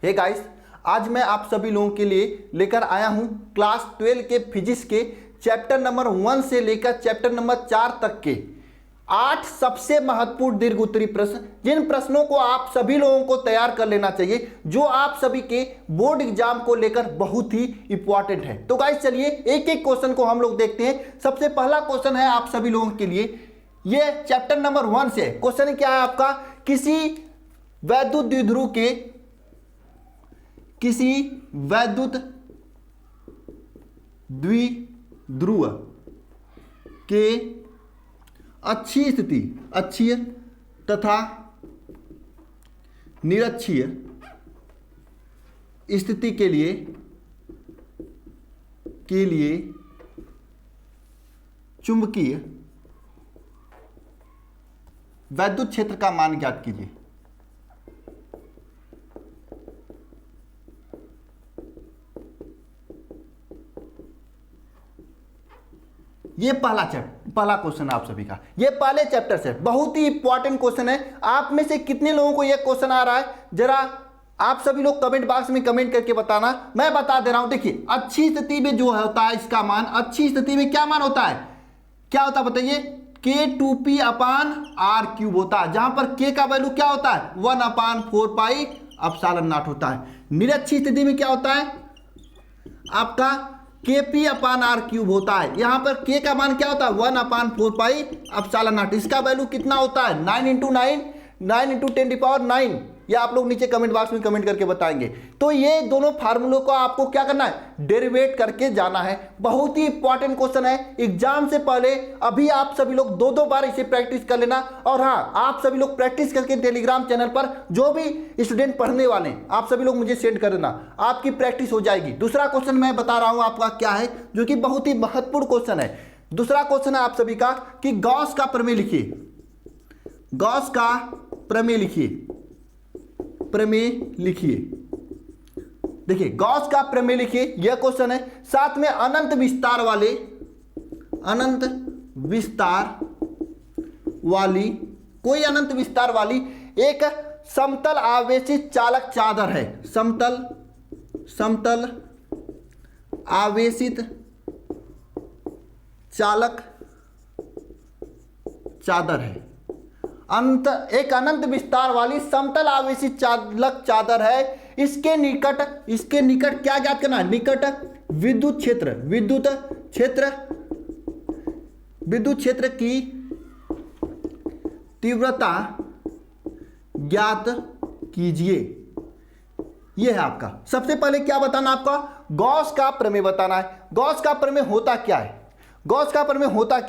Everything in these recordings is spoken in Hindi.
हे गाइस, आज मैं आप सभी लोगों के लिए लेकर आया हूं क्लास 12 के फिजिक्स के चैप्टर नंबर 1 से लेकर चैप्टर नंबर 4 तक के 8 सबसे महत्वपूर्ण दीर्घ उत्तरी प्रश्न, जिन प्रश्नों को आप सभी लोगों को तैयार कर लेना चाहिए, जो आप सभी के बोर्ड एग्जाम को लेकर बहुत ही इंपॉर्टेंट है। तो गाइस चलिए एक एक क्वेश्चन को हम लोग देखते हैं। सबसे पहला क्वेश्चन है आप सभी लोगों के लिए, ये चैप्टर नंबर 1 से क्वेश्चन क्या है आपका, किसी वैद्युत द्विध्रुव के अक्षीय तथा निरक्षीय स्थिति के लिए चुंबकीय वैद्युत क्षेत्र का मान ज्ञात कीजिए। ये पहला क्वेश्चन है आप सभी का, ये पहले चैप्टर से बहुत ही इंपॉर्टेंट क्वेश्चन है। आप में से कितने लोगों को ये क्वेश्चन आ रहा है, जरा आप सभी लोग कमेंट बॉक्स में कमेंट करके बताना। मैं बता दे रहा हूं, देखिए अच्छी स्थिति में जो होता है इसका मान, अच्छी स्थिति में क्या मान होता है, क्या होता है बताइए, K2P/r³ होता है, जहां पर K का वैल्यू क्या होता है 1/4πε0 होता है। निरक्षीय स्थिति में क्या होता है आपका Kp/r³ होता है, यहां पर K का मान क्या होता है 1/4πε0। इसका वैल्यू कितना होता है 9 × 10⁹। ये आप लोग नीचे कमेंट बॉक्स में कमेंट करके बताएंगे। तो ये दोनों फार्मूलों को आपको क्या करना है, डेरिवेट करके जाना है। बहुत ही इंपॉर्टेंट क्वेश्चन है, एग्जाम से पहले अभी आप सभी लोग दो बार इसे प्रैक्टिस कर लेना। और हाँ, आप सभी लोग प्रैक्टिस करके टेलीग्राम चैनल पर जो भी स्टूडेंट पढ़ने वाले आप सभी लोग मुझे सेंड कर देना, आपकी प्रैक्टिस हो जाएगी। दूसरा क्वेश्चन मैं बता रहा हूं आपका क्या है, जो कि बहुत ही महत्वपूर्ण क्वेश्चन है। दूसरा क्वेश्चन है आप सभी का कि गॉस का प्रमेय लिखिए। गॉस का प्रमेय लिखिए। देखिए गॉस का प्रमेय लिखिए, यह क्वेश्चन है। साथ में अनंत विस्तार वाली कोई अनंत विस्तार वाली एक समतल आवेशित चालक चादर है। समतल आवेशित चालक चादर है। एक अनंत विस्तार वाली समतल आवेशित चालक चादर है। इसके निकट क्या ज्ञात करना है, निकट विद्युत क्षेत्र की तीव्रता ज्ञात कीजिए। यह है आपका। सबसे पहले क्या बताना, आपका गॉस का प्रमेय बताना है। गॉस का प्रमेय होता क्या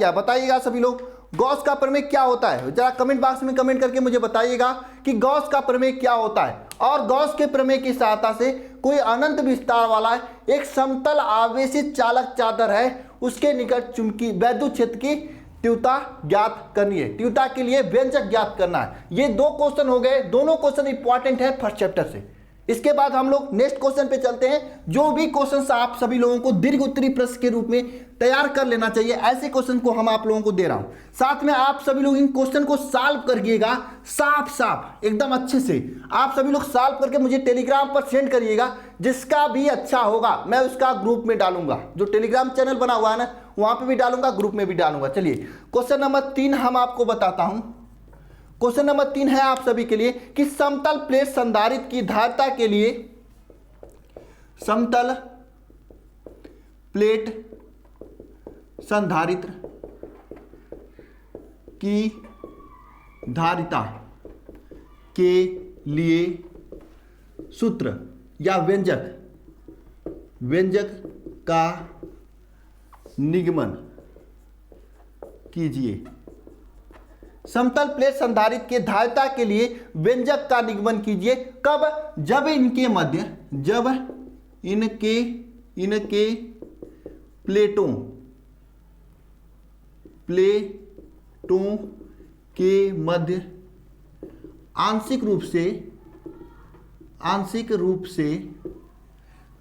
है, बताइएगा सभी लोग। गॉस का प्रमेय क्या होता है, जरा कमेंट बॉक्स में कमेंट करके मुझे बताइएगा कि गॉस का प्रमेय क्या होता है। और गॉस के प्रमेय की सहायता से कोई अनंत विस्तार वाला एक समतल आवेशित चालक चादर है, उसके निकट चुंबकीय वैद्युत क्षेत्र की तीव्रता ज्ञात करनी है। तीव्रता के लिए व्यंजक ज्ञात करना है। ये दो क्वेश्चन हो गए, दोनों क्वेश्चन इंपॉर्टेंट है फर्स्ट चैप्टर से। इसके बाद हम लोग नेक्स्ट क्वेश्चन पे चलते हैं। जो भी क्वेश्चन आप सभी लोगों को दीर्घ उत्तरी प्रश्न के रूप में तैयार कर लेना चाहिए, ऐसे क्वेश्चन को हम आप लोगों को दे रहा हूं। साथ में आप सभी लोग इन क्वेश्चन को सॉल्व करिएगा, साफ एकदम अच्छे से आप सभी लोग सॉल्व करके मुझे टेलीग्राम पर सेंड करिएगा। जिसका भी अच्छा होगा मैं उसका ग्रुप में डालूंगा, जो टेलीग्राम चैनल बना हुआ है ना, वहां पर भी डालूंगा, ग्रुप में भी डालूंगा। चलिए क्वेश्चन नंबर 3 हम आपको बताता हूं। क्वेश्चन नंबर 3 है आप सभी के लिए कि समतल प्लेट संधारित्र की धारिता के लिए, समतल प्लेट संधारित्र की धारिता के लिए सूत्र या व्यंजक का निगमन कीजिए। समतल प्लेट संधारित्र के धारिता के लिए व्यंजक का निगमन कीजिए। कब, जब इनके प्लेटों के मध्य आंशिक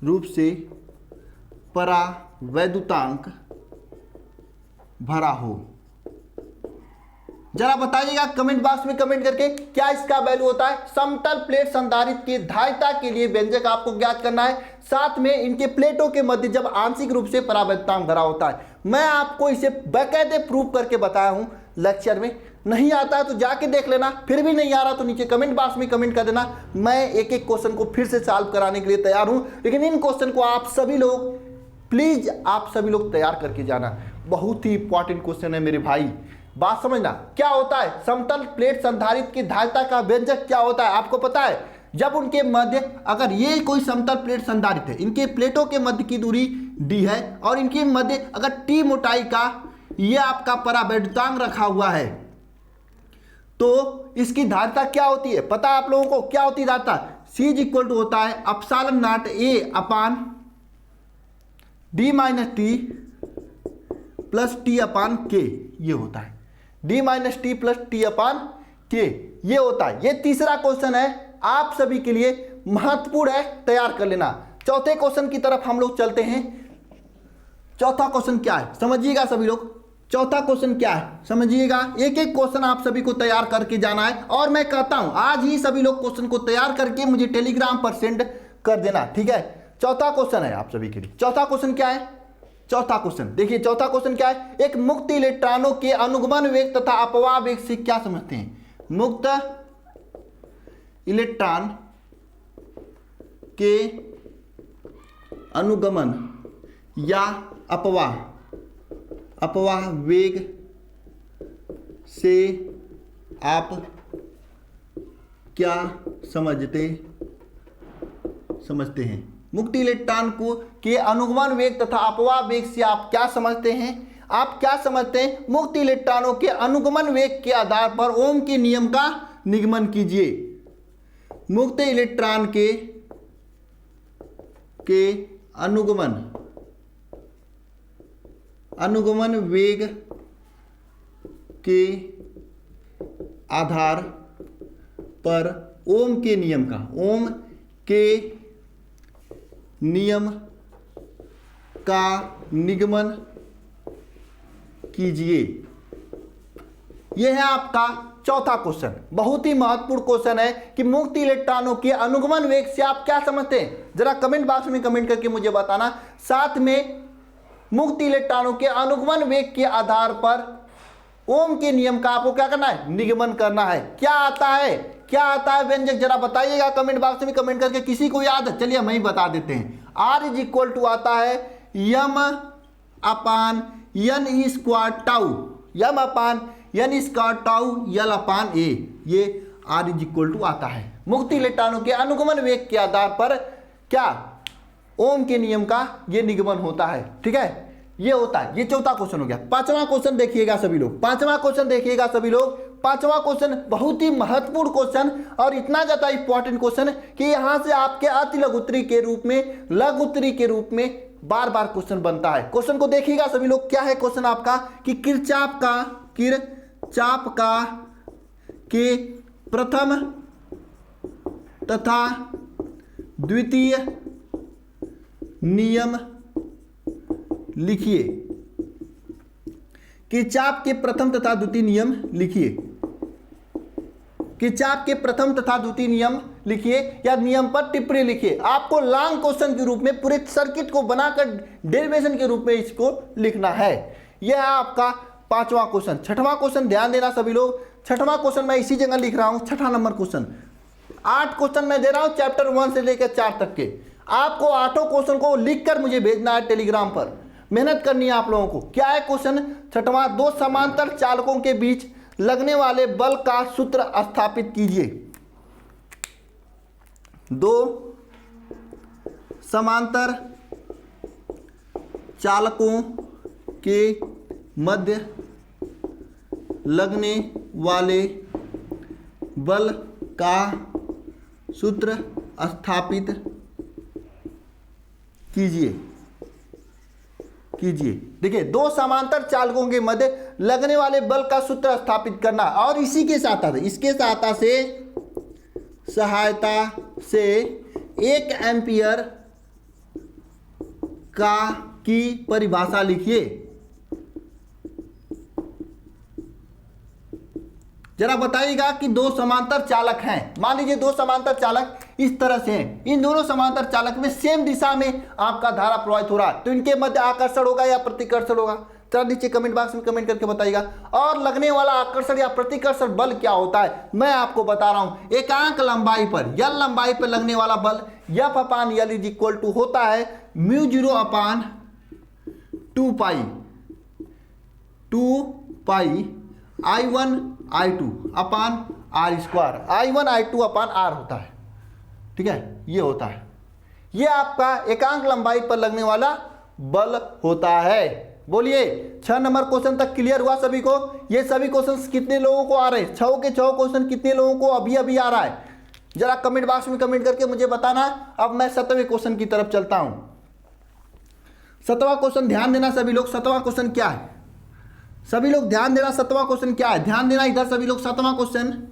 रूप से परावैद्युतांक भरा हो। जरा बताइएगा कमेंट बॉक्स में कमेंट करके क्या इसका वैल्यू होता है। समतल प्लेट संधारित्र की धारिता के लिए व्यंजक आपको ज्ञात करना है, साथ में इनके प्लेटों के मध्य जब आंशिक रूप से परावैद्युतांक धरा होता है। मैं आपको इसे बाकायदे प्रूव करके बताया हूं लेक्चर में। नहीं आता है तो जाके देख लेना, फिर भी नहीं आ रहा तो नीचे कमेंट बॉक्स में कमेंट कर देना। मैं एक एक क्वेश्चन को फिर से सॉल्व कराने के लिए तैयार हूं, लेकिन इन क्वेश्चन को आप सभी लोग प्लीज आप सभी लोग तैयार करके जाना। बहुत ही इंपॉर्टेंट क्वेश्चन है मेरे भाई, बात समझना। क्या होता है समतल प्लेट संधारित्र की धारिता का व्यंजक क्या होता है आपको पता है? जब उनके मध्य, अगर ये कोई समतल प्लेट संधारित्र है, इनके प्लेटों के मध्य की दूरी d है और इनके मध्य अगर t मोटाई का ये आपका परावैद्युतांक रखा हुआ है तो इसकी धारिता क्या होती है पता है आप लोगों को? क्या होती है धारिता? C इक्वल टू होता है epsilon not A upon d minus t plus t upon k, ये होता है d minus t plus t upon k, ये होता है। ये तीसरा क्वेश्चन है, आप सभी के लिए महत्वपूर्ण है, तैयार कर लेना। चौथे क्वेश्चन की तरफ हम लोग चलते हैं। चौथा क्वेश्चन क्या है समझिएगा सभी लोग। चौथा क्वेश्चन क्या है समझिएगा, एक एक क्वेश्चन आप सभी को तैयार करके जाना है और मैं कहता हूं आज ही सभी लोग क्वेश्चन को तैयार करके मुझे टेलीग्राम पर सेंड कर देना, ठीक है। चौथा क्वेश्चन है आप सभी के लिए। चौथा क्वेश्चन क्या है? चौथा क्वेश्चन देखिए, चौथा क्वेश्चन क्या है? एक मुक्त इलेक्ट्रॉनों के अनुगमन वेग तथा अपवाह वेग से क्या समझते हैं? मुक्त इलेक्ट्रॉन के अनुगमन या अपवाह वेग से आप क्या समझते हैं? मुक्त इलेक्ट्रॉन को के अनुगमन वेग तथा अपवाह वेग से आप क्या समझते हैं? आप क्या समझते हैं? मुक्त इलेक्ट्रॉनों के अनुगमन वेग के आधार पर ओम के नियम का निगमन कीजिए। मुक्त इलेक्ट्रॉन के अनुगमन वेग के आधार पर ओम के नियम का निगमन कीजिए। यह है आपका चौथा क्वेश्चन। बहुत ही महत्वपूर्ण क्वेश्चन है कि मुक्त इलेक्ट्रॉनों के अनुगमन वेग से आप क्या समझते हैं, जरा कमेंट बॉक्स में कमेंट करके मुझे बताना। साथ में मुक्त इलेक्ट्रॉनों के अनुगमन वेग के आधार पर ओम के नियम का आपको क्या करना है? निगमन करना है। क्या आता है? क्या आता है व्यंजक, जरा बताइएगा कमेंट बॉक्स में कमेंट करके। किसी को याद है? चलिए हम ही बता देते हैं। R इज इक्वल टू आता है यम अपान एन स्क्वायर टाउ, यम अपान एन स्क्वायर टाउ यल अपान ए, ये R इज इक्वल टू आता है। मुक्त इलेक्ट्रॉनों के अनुगमन वेग के आधार पर क्या ओम के नियम का ये निगमन होता है, ठीक है, ये होता है। ये चौथा क्वेश्चन हो गया। पांचवा क्वेश्चन देखिएगा सभी लोग, पांचवा क्वेश्चन देखिएगा सभी लोग। पांचवा क्वेश्चन बहुत ही महत्वपूर्ण क्वेश्चन और इतना ज्यादा इंपॉर्टेंट क्वेश्चन कि यहां से आपके अति लघुत्तरी के रूप में, लघुत्तरी के रूप में बार बार क्वेश्चन बनता है। क्वेश्चन को देखिएगा सभी लोग। क्या है क्वेश्चन आपका कि किरचॉफ का के प्रथम तथा द्वितीय नियम लिखिए। किरचॉफ के प्रथम तथा द्वितीय नियम लिखिए। किरचॉफ के प्रथम तथा द्वितीय नियम लिखिए या नियम पर टिप्पणी लिखिए। आपको लॉन्ग क्वेश्चन के रूप में पूरे सर्किट को बनाकर डेरिवेशन के रूप में इसको लिखना है। यह है आपका पांचवा क्वेश्चन। छठवां क्वेश्चन ध्यान देना सभी लोग। छठवां क्वेश्चन मैं इसी जगह लिख रहा हूं, छठा नंबर क्वेश्चन। 8 क्वेश्चन मैं दे रहा हूं चैप्टर 1 से लेकर 4 तक के। आपको 8 क्वेश्चन को लिखकर मुझे भेजना है टेलीग्राम पर। मेहनत करनी है आप लोगों को। क्या है क्वेश्चन छठवां? दो समांतर चालकों के बीच लगने वाले बल का सूत्र स्थापित कीजिए। दो समांतर चालकों के मध्य लगने वाले बल का सूत्र स्थापित कीजिए। देखिए, दो समांतर चालकों के मध्य लगने वाले बल का सूत्र स्थापित करना और इसी के सहायता से से 1 एम्पियर की परिभाषा लिखिए। जरा बताइएगा कि दो समांतर चालक हैं, मान लीजिए दो समांतर चालक इस तरह से हैं, इन दोनों समांतर चालक में सेम दिशा में आपका धारा प्रवाहित हो रहा है, तो इनके मध्य आकर्षण होगा या प्रतिकर्षण होगा? चलो नीचे कमेंट बॉक्स में कमेंट करके बताइएगा। और लगने वाला आकर्षण या प्रतिकर्षण बल क्या होता है, मैं आपको बता रहा हूं। एकांक लंबाई पर, यल लंबाई पर लगने वाला बल F upon L is equal to होता है μ0 upon 2 pi I1 I2 upon R square, I1 I2 upon R होता है। ठीक है, ये होता है, ये आपका एकांक लंबाई पर लगने वाला बल होता है। बोलिए 6 नंबर क्वेश्चन तक क्लियर हुआ सभी को? ये सभी क्वेश्चन कितने लोगों को आ रहे हैं? 6 के 6 क्वेश्चन कितने लोगों को अभी अभी आ रहा है? जरा कमेंट बॉक्स में कमेंट करके मुझे बताना। अब मैं 7वें क्वेश्चन की तरफ चलता हूं। 7वां क्वेश्चन ध्यान देना सभी लोग। 7वां क्वेश्चन क्या है? सभी लोग ध्यान देना, 7वां क्वेश्चन क्या है? ध्यान देना इधर सभी लोग। 7वां क्वेश्चन,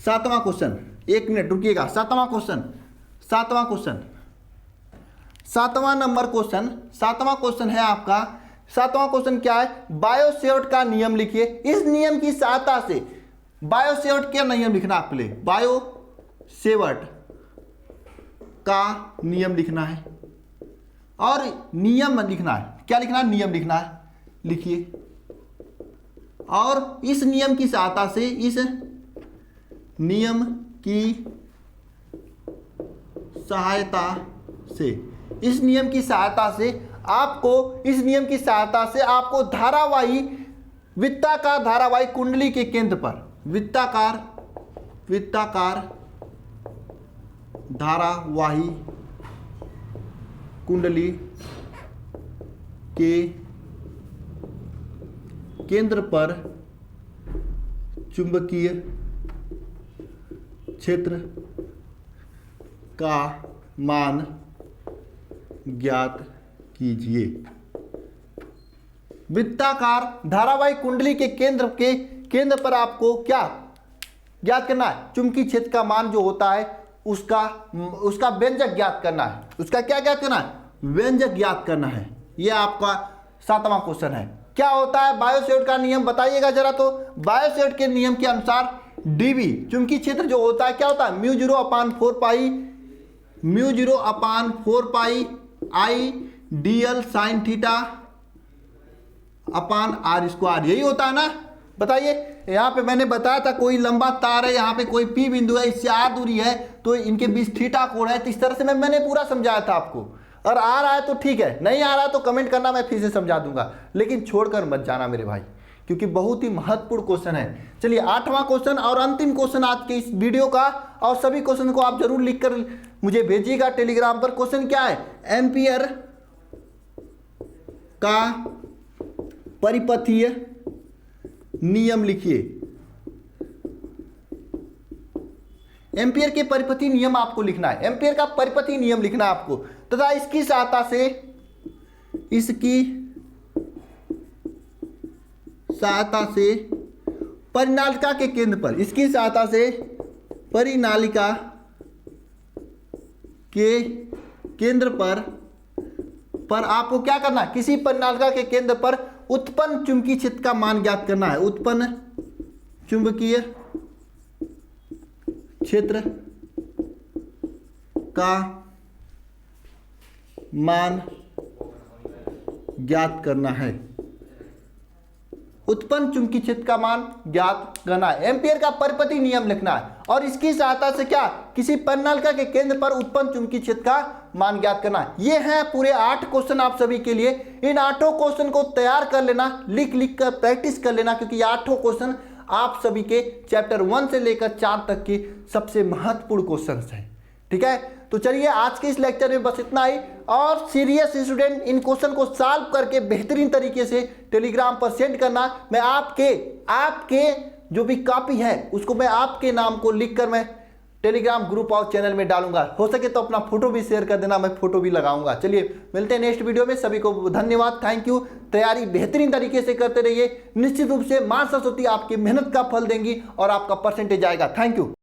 7वां क्वेश्चन, 1 मिनट रुकिएगा। 7वां क्वेश्चन, 7वां नंबर क्वेश्चन, 7वां क्वेश्चन है आपका। 7वां क्वेश्चन क्या है? बायो-सेवर्ट का नियम लिखिए। इस नियम की सहायता से, बायो-सेवर्ट क्या नियम लिखना है आपके लिए? बायो-सेवर्ट का नियम लिखना है और नियम लिखना है। क्या लिखना है? नियम लिखना है, लिखिए। और इस नियम की सहायता से, इस नियम की सहायता से, इस नियम की सहायता से आपको, इस नियम की सहायता से आपको धारावाही, वृत्ताकार धारावाही कुंडली के केंद्र पर, वृत्ताकार धारावाही कुंडली के केंद्र पर चुंबकीय क्षेत्र का मान ज्ञात कीजिए। वृत्ताकार धारावाही कुंडली के केंद्र पर आपको क्या ज्ञात करना है? चुंबकीय क्षेत्र का मान जो होता है उसका व्यंजक ज्ञात करना है। उसका क्या ज्ञात करना है? व्यंजक ज्ञात करना है। यह आपका 7वां क्वेश्चन है। क्या होता है बायो-सेवर्ट का नियम, बताइएगा जरा। तो बायो-सेवर्ट के नियम के अनुसार डीवी चुंबकीय क्षेत्र जो होता है क्या होता है? μ0 अपान 4 पाई I dl sine theta upon R square, यही होता है ना? बताइए। यहाँ पे मैंने बताया था कोई लंबा तार है, यहाँ पे कोई P बिंदु है, इससे R दूरी है, तो इनके बीच थीटा कोण है। तो इस तरह से मैंने पूरा समझाया था आपको। और आ रहा है तो ठीक है, नहीं आ रहा है तो कमेंट करना, मैं फिर से समझा दूंगा। लेकिन छोड़कर मत जाना मेरे भाई, क्योंकि बहुत ही महत्वपूर्ण क्वेश्चन है। चलिए 8वां क्वेश्चन और अंतिम क्वेश्चन आज के इस वीडियो का, और सभी क्वेश्चन को आप जरूर लिखकर मुझे भेजिएगा टेलीग्राम पर। क्वेश्चन क्या है? एम्पियर का परिपथीय नियम लिखिए। एम्पियर के परिपथीय नियम आपको लिखना है। एम्पियर का परिपथीय नियम लिखना है आपको, तथा इसकी सहायता से, परिनालिका के केंद्र पर, इसकी सहायता से परिनालिका के केंद्र पर आपको क्या करना है? किसी परिनालिका के केंद्र पर उत्पन्न चुंबकीय क्षेत्र का मान ज्ञात करना है। उत्पन्न चुंबकीय क्षेत्र का मान ज्ञात करना है। उत्पन्न चुंबकीय क्षेत्र का मान ज्ञात करना है। एम्पियर का परिपथीय नियम लिखना है और इसकी सहायता से क्या? किसी परिनालिका के केंद्र पर उत्पन्न चुंबकीय क्षेत्र का मान ज्ञात करना है। ये हैं पूरे 8 क्वेश्चन आप सभी के लिए। इन 8 क्वेश्चन को तैयार कर लेना, लिख कर प्रैक्टिस कर लेना, क्योंकि ये 8 क्वेश्चन आप सभी के चैप्टर 1 से लेकर 4 तक के सबसे महत्वपूर्ण क्वेश्चन हैं। ठीक है, तो चलिए आज के इस लेक्चर में बस इतना ही। और सीरियस स्टूडेंट इन क्वेश्चन को सॉल्व करके बेहतरीन तरीके से टेलीग्राम पर सेंड करना। मैं आपके जो भी कॉपी है उसको मैं आपके नाम को लिखकर मैं टेलीग्राम ग्रुप और चैनल में डालूंगा। हो सके तो अपना फोटो भी शेयर कर देना, मैं फोटो भी लगाऊंगा। चलिए मिलते हैं नेक्स्ट वीडियो में। सभी को धन्यवाद, थैंक यू। तैयारी बेहतरीन तरीके से करते रहिए। निश्चित रूप से मां सरस्वती आपकी मेहनत का फल देंगी और आपका परसेंटेज आएगा। Thank you.